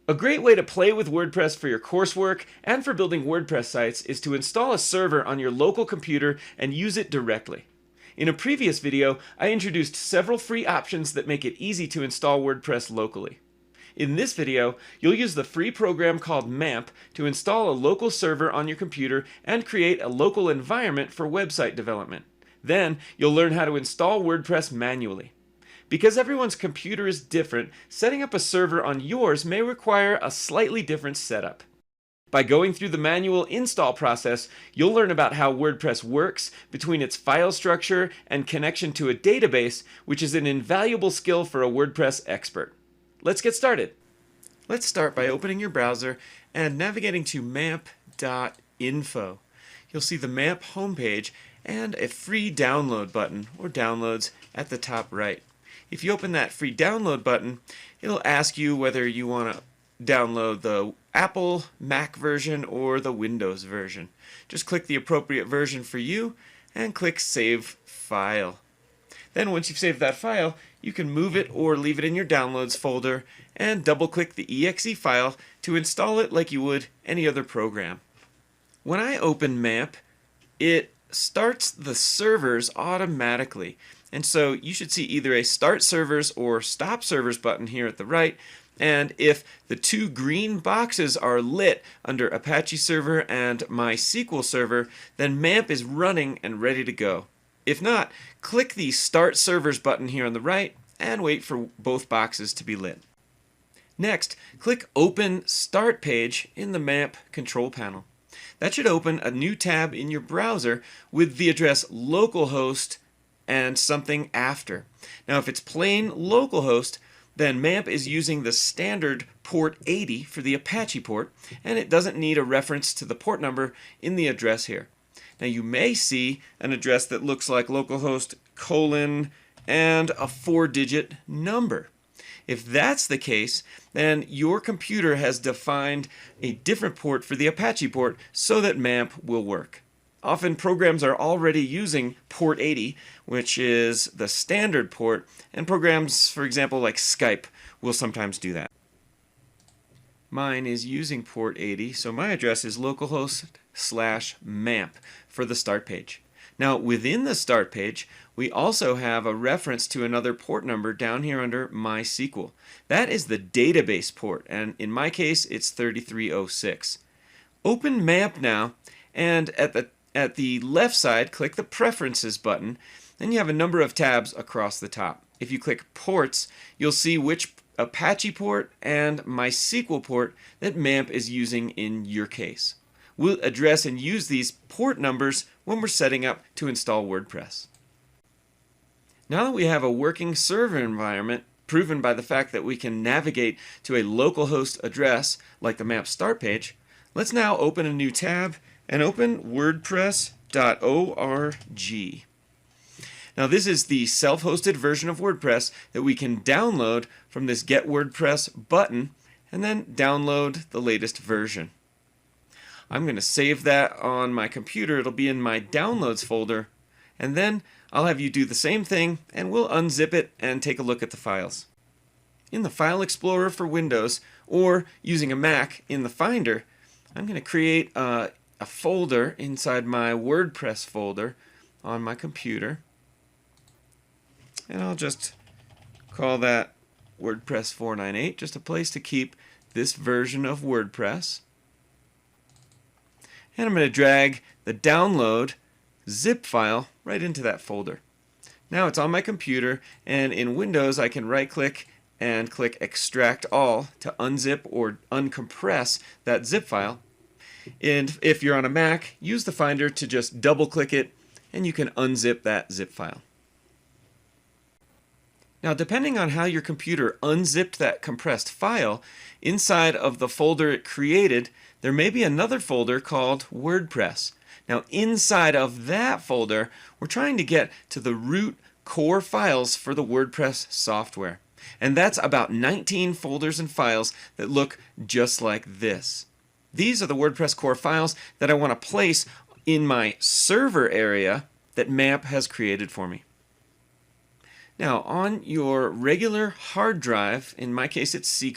A great way to play with WordPress for your coursework and for building WordPress sites is to install a server on your local computer and use it directly. In a previous video, I introduced several free options that make it easy to install WordPress locally. In this video, you'll use the free program called MAMP to install a local server on your computer and create a local environment for website development. Then, you'll learn how to install WordPress manually. Because everyone's computer is different, setting up a server on yours may require a slightly different setup. By going through the manual install process, you'll learn about how WordPress works between its file structure and connection to a database, which is an invaluable skill for a WordPress expert. Let's get started. Let's start by opening your browser and navigating to mamp.info. You'll see the MAMP homepage and a free download button or downloads at the top right. If you open that free download button, it'll ask you whether you want to download the Apple Mac version or the Windows version. Just click the appropriate version for you and click Save File. Then once you've saved that file, you can move it or leave it in your Downloads folder and double-click the exe file to install it like you would any other program. When I open MAMP, it starts the servers automatically. And so you should see either a Start Servers or Stop Servers button here at the right. And if the two green boxes are lit under Apache Server and MySQL Server, then MAMP is running and ready to go. If not, click the Start Servers button here on the right and wait for both boxes to be lit. Next, click Open Start Page in the MAMP control panel. That should open a new tab in your browser with the address localhost and something after. Now if it's plain localhost, then MAMP is using the standard port 80 for the Apache port, and it doesn't need a reference to the port number in the address here. Now you may see an address that looks like localhost : and a 4-digit number. If that's the case, then your computer has defined a different port for the Apache port so that MAMP will work. Often programs are already using port 80, which is the standard port, and programs, for example, like Skype, will sometimes do that. Mine is using port 80, so my address is localhost/MAMP for the start page. Now, within the start page, we also have a reference to another port number down here under MySQL. That is the database port, and in my case, it's 3306. Open MAMP now, and at the left side, click the Preferences button, and you have a number of tabs across the top. If you click Ports, you'll see which Apache port and MySQL port that MAMP is using in your case. We'll address and use these port numbers when we're setting up to install WordPress. Now that we have a working server environment, proven by the fact that we can navigate to a localhost address like the MAMP start page, let's now open a new tab and open WordPress.org. Now this is the self-hosted version of WordPress that we can download from this Get WordPress button and then download the latest version. I'm going to save that on my computer. It'll be in my Downloads folder, and then I'll have you do the same thing and we'll unzip it and take a look at the files. In the File Explorer for Windows, or using a Mac in the Finder, I'm going to create a folder inside my WordPress folder on my computer, and I'll just call that WordPress 498, just a place to keep this version of WordPress. And I'm going to drag the download zip file right into that folder. Now it's on my computer, and in Windows I can right click and click Extract All to unzip or uncompress that zip file. And if you're on a Mac, use the Finder to just double click it and you can unzip that zip file. Now depending on how your computer unzipped that compressed file, inside of the folder it created there may be another folder called WordPress. Now inside of that folder we're trying to get to the root core files for the WordPress software. And that's about 19 folders and files that look just like this. These are the WordPress core files that I want to place in my server area that MAMP has created for me. Now, on your regular hard drive, in my case it's C:,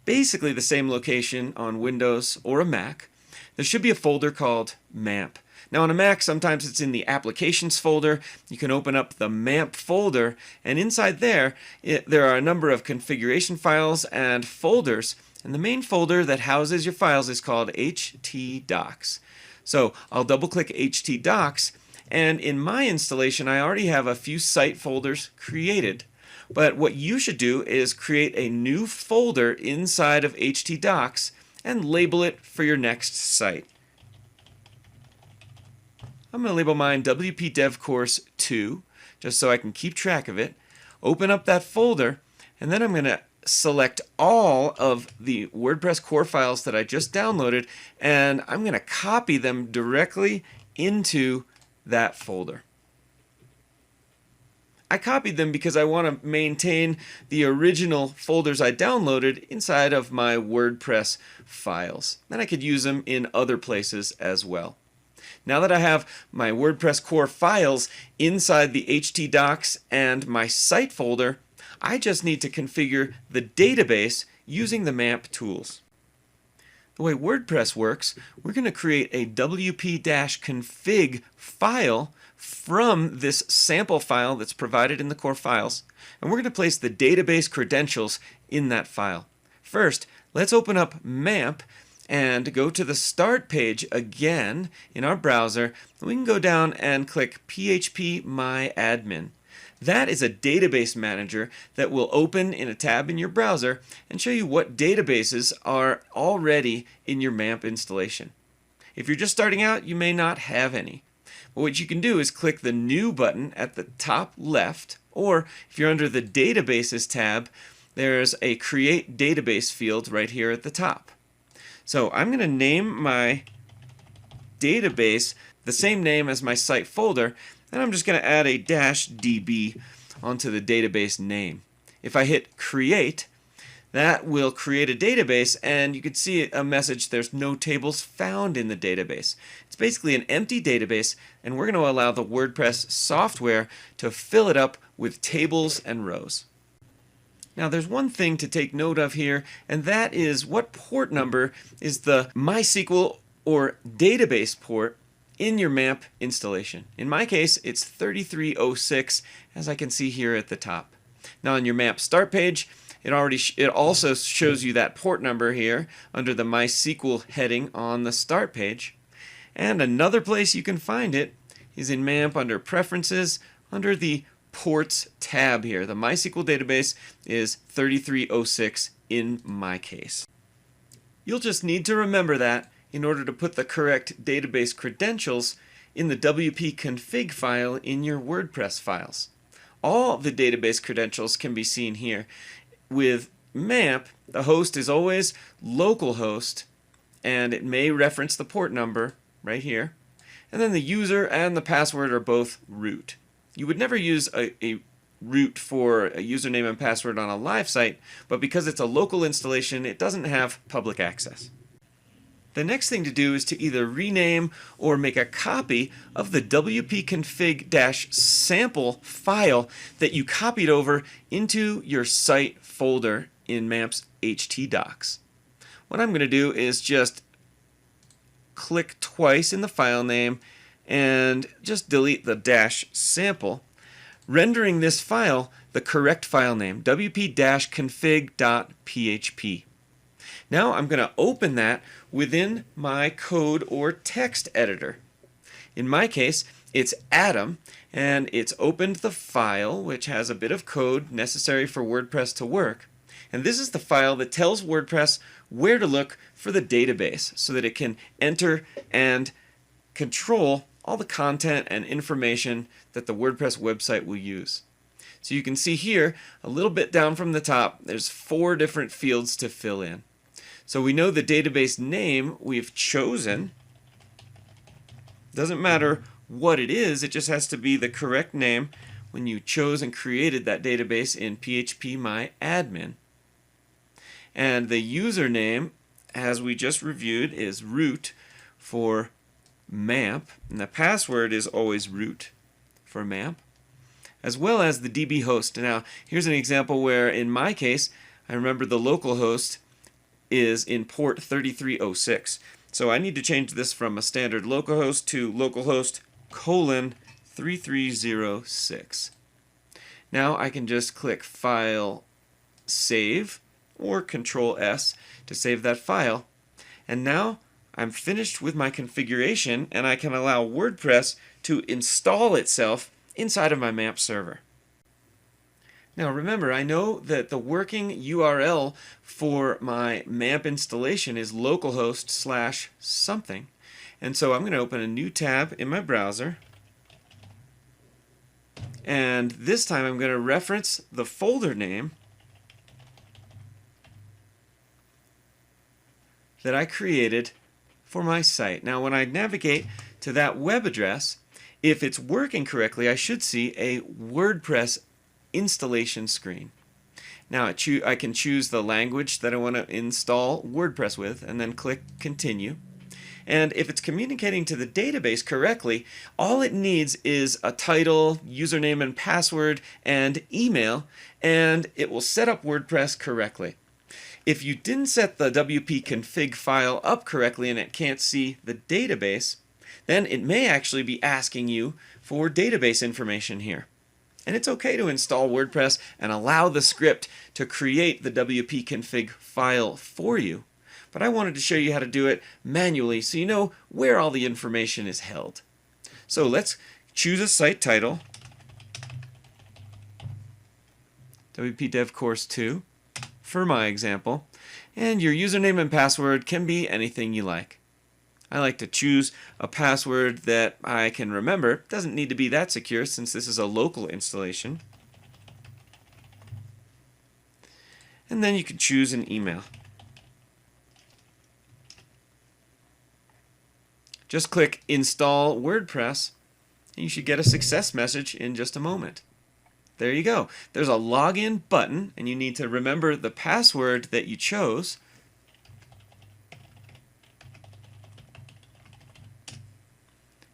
basically the same location on Windows or a Mac, there should be a folder called MAMP. Now on a Mac, sometimes it's in the Applications folder. You can open up the MAMP folder, and inside there are a number of configuration files and folders, and the main folder that houses your files is called htdocs. So I'll double-click htdocs, and in my installation I already have a few site folders created. But what you should do is create a new folder inside of htdocs and label it for your next site. I'm going to label mine WP Dev Course 2 just so I can keep track of it. Open up that folder, and then I'm going to select all of the WordPress core files that I just downloaded, and I'm going to copy them directly into that folder. I copied them because I want to maintain the original folders I downloaded inside of my WordPress files. Then I could use them in other places as well. Now that I have my WordPress core files inside the htdocs and my site folder, I just need to configure the database using the MAMP tools. The way WordPress works, we're going to create a wp-config file from this sample file that's provided in the core files, and we're going to place the database credentials in that file. First, let's open up MAMP and go to the start page again in our browser. We can go down and click PHP My Admin. That is a database manager that will open in a tab in your browser and show you what databases are already in your MAMP installation. If you're just starting out, you may not have any. But what you can do is click the New button at the top left, or if you're under the Databases tab, there's a Create Database field right here at the top. So I'm going to name my database the same name as my site folder, and I'm just going to add a -db onto the database name. If I hit create, that will create a database, and you can see a message, there's no tables found in the database. It's basically an empty database, and we're going to allow the WordPress software to fill it up with tables and rows. Now there's one thing to take note of here, and that is what port number is the MySQL or database port in your MAMP installation. In my case, it's 3306, as I can see here at the top. Now on your MAMP start page, it also shows you that port number here under the MySQL heading on the start page. And another place you can find it is in MAMP under Preferences, under the Ports tab here. The MySQL database is 3306 in my case. You'll just need to remember that in order to put the correct database credentials in the wp-config file in your WordPress files. All the database credentials can be seen here. With MAMP, the host is always localhost, and it may reference the port number right here. And then the user and the password are both root. You would never use a root for a username and password on a live site, but because it's a local installation, it doesn't have public access. The next thing to do is to either rename or make a copy of the wp-config-sample file that you copied over into your site folder in MAMP's htdocs. What I'm going to do is just click twice in the file name and just delete the -sample, rendering this file the correct file name, wp-config.php. Now I'm going to open that within my code or text editor. In my case, it's Adam, and it's opened the file, which has a bit of code necessary for WordPress to work. And this is the file that tells WordPress where to look for the database so that it can enter and control all the content and information that the WordPress website will use. So you can see here, a little bit down from the top, there's 4 different fields to fill in. So we know the database name we've chosen. Doesn't matter what it is, it just has to be the correct name when you chose and created that database in PHP My Admin. And the username, as we just reviewed, is root for MAMP, and the password is always root for MAMP. as well as the DB host. Now, here's an example where, in my case, I remember the local host is in port 3306. So I need to change this from a standard localhost to localhost colon 3306. Now I can just click File, Save, or Control S to save that file. And now I'm finished with my configuration, and I can allow WordPress to install itself inside of my MAMP server. Now remember, I know that the working URL for my MAMP installation is localhost/something. And so I'm going to open a new tab in my browser. And this time I'm going to reference the folder name that I created for my site. Now when I navigate to that web address, if it's working correctly, I should see a WordPress installation screen. Now I can choose the language that I want to install WordPress with and then click Continue. And if it's communicating to the database correctly, all it needs is a title, username and password, and email, and it will set up WordPress correctly. If you didn't set the WP config file up correctly and it can't see the database, then it may actually be asking you for database information here. And it's okay to install WordPress and allow the script to create the WP config file for you. But I wanted to show you how to do it manually so you know where all the information is held. So let's choose a site title, WP Dev Course 2 for my example, and your username and password can be anything you like. I like to choose a password that I can remember. It doesn't need to be that secure since this is a local installation. And then you can choose an email. Just click Install WordPress and you should get a success message in just a moment. There you go. There's a login button and you need to remember the password that you chose.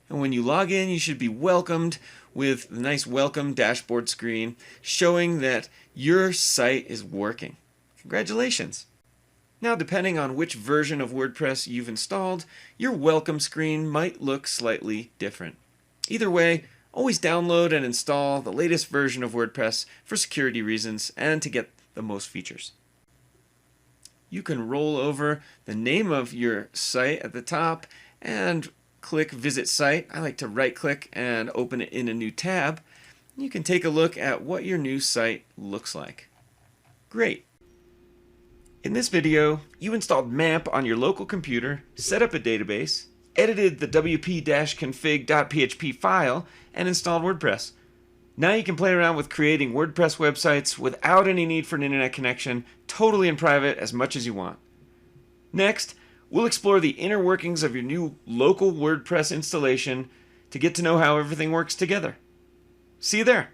And when you log in, you should be welcomed with the nice welcome dashboard screen showing that your site is working. Congratulations! Now, depending on which version of WordPress you've installed, your welcome screen might look slightly different. Either way, always download and install the latest version of WordPress for security reasons and to get the most features. You can roll over the name of your site at the top and click Visit Site. I like to right-click and open it in a new tab. You can take a look at what your new site looks like. Great! In this video, you installed MAMP on your local computer, set up a database, edited the wp-config.php file, and installed WordPress. Now you can play around with creating WordPress websites without any need for an internet connection, totally in private as much as you want. Next, we'll explore the inner workings of your new local WordPress installation to get to know how everything works together. See you there!